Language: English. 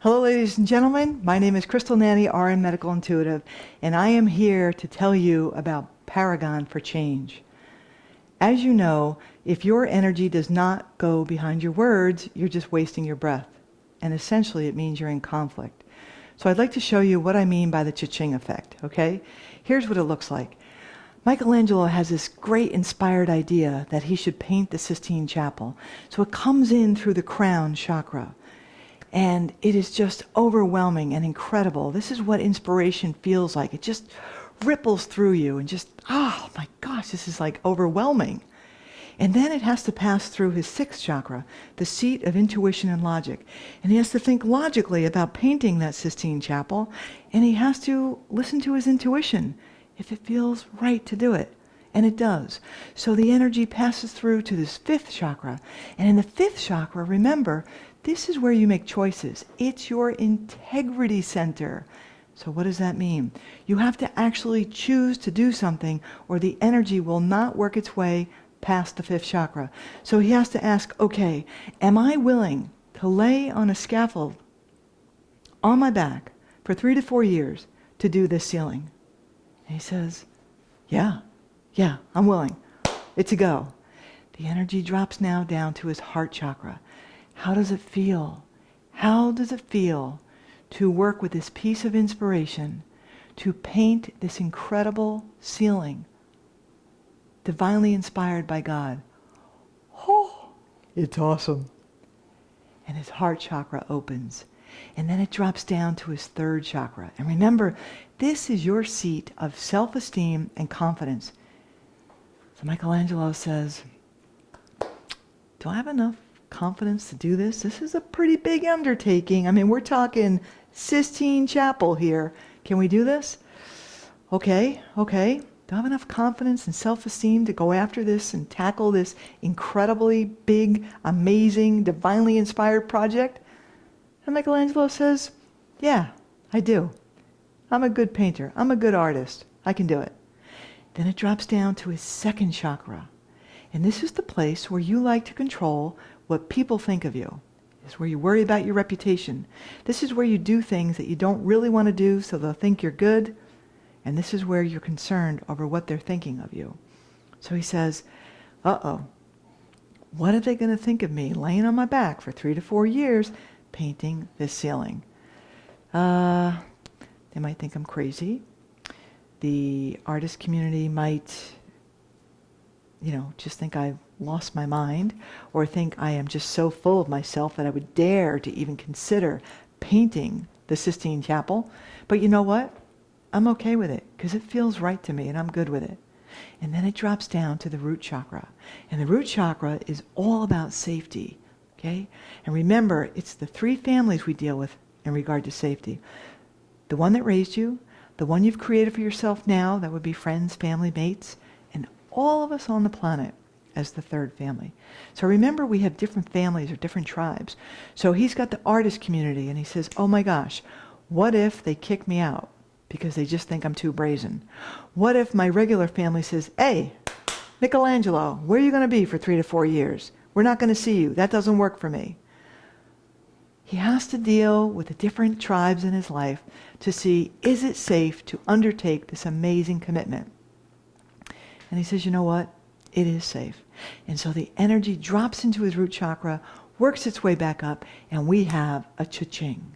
Hello, ladies and gentlemen. My name is Crystal Nanny, RN Medical Intuitive, and I am here to tell you about Paragon for Change. As you know, if your energy does not go behind your words, you're just wasting your breath. And essentially, it means you're in conflict. So I'd like to show you what I mean by the Cha-Ching effect, okay? Here's what it looks like. Michelangelo has this great inspired idea that he should paint the Sistine Chapel. So it comes in through the crown chakra. And it is just overwhelming and incredible. This is what inspiration feels like. It just ripples through you and just, oh my gosh, this is like overwhelming. And then it has to pass through his sixth chakra, the seat of intuition and logic. And he has to think logically about painting that Sistine Chapel, and he has to listen to his intuition if it feels right to do it. And it does. So the energy passes through to this fifth chakra. And in the fifth chakra, remember, this is where you make choices. It's your integrity center. So what does that mean? You have to actually choose to do something, or the energy will not work its way past the fifth chakra. So he has to ask, okay, am I willing to lay on a scaffold on my back for 3 to 4 years to do this ceiling? And he says, yeah, I'm willing. It's a go. The energy drops now down to his heart chakra. How does it feel? How does it feel to work with this piece of inspiration to paint this incredible ceiling, divinely inspired by God? Oh, it's awesome. And his heart chakra opens. And then it drops down to his third chakra. And remember, this is your seat of self-esteem and confidence. So Michelangelo says, do I have enough confidence to do this? This is a pretty big undertaking. I mean, we're talking Sistine Chapel here. Can we do this? Okay. Do I have enough confidence and self-esteem to go after this and tackle this incredibly big, amazing, divinely inspired project? And Michelangelo says, yeah, I do. I'm a good painter. I'm a good artist. I can do it. Then it drops down to his second chakra. And this is the place where you like to control what people think of you. This is where you worry about your reputation. This is where you do things that you don't really want to do so they'll think you're good. And this is where you're concerned over what they're thinking of you. So he says, uh-oh, what are they going to think of me laying on my back for 3 to 4 years painting this ceiling? They might think I'm crazy. The artist community might, just think I've lost my mind, or think I am just so full of myself that I would dare to even consider painting the Sistine Chapel. But you know what? I'm okay with it because it feels right to me and I'm good with it. And then it drops down to the root chakra. And the root chakra is all about safety, okay? And remember, it's the 3 families we deal with in regard to safety. The one that raised you, the one you've created for yourself now, that would be friends, family, mates, and all of us on the planet as the third family. So remember, we have different families or different tribes. So he's got the artist community, and he says, oh my gosh, what if they kick me out because they just think I'm too brazen? What if my regular family says, hey, Michelangelo, where are you going to be for 3 to 4 years? We're not going to see you. That doesn't work for me. He has to deal with the different tribes in his life to see, is it safe to undertake this amazing commitment? And he says, you know what? It is safe. And so the energy drops into his root chakra, works its way back up, and we have a Cha-Ching.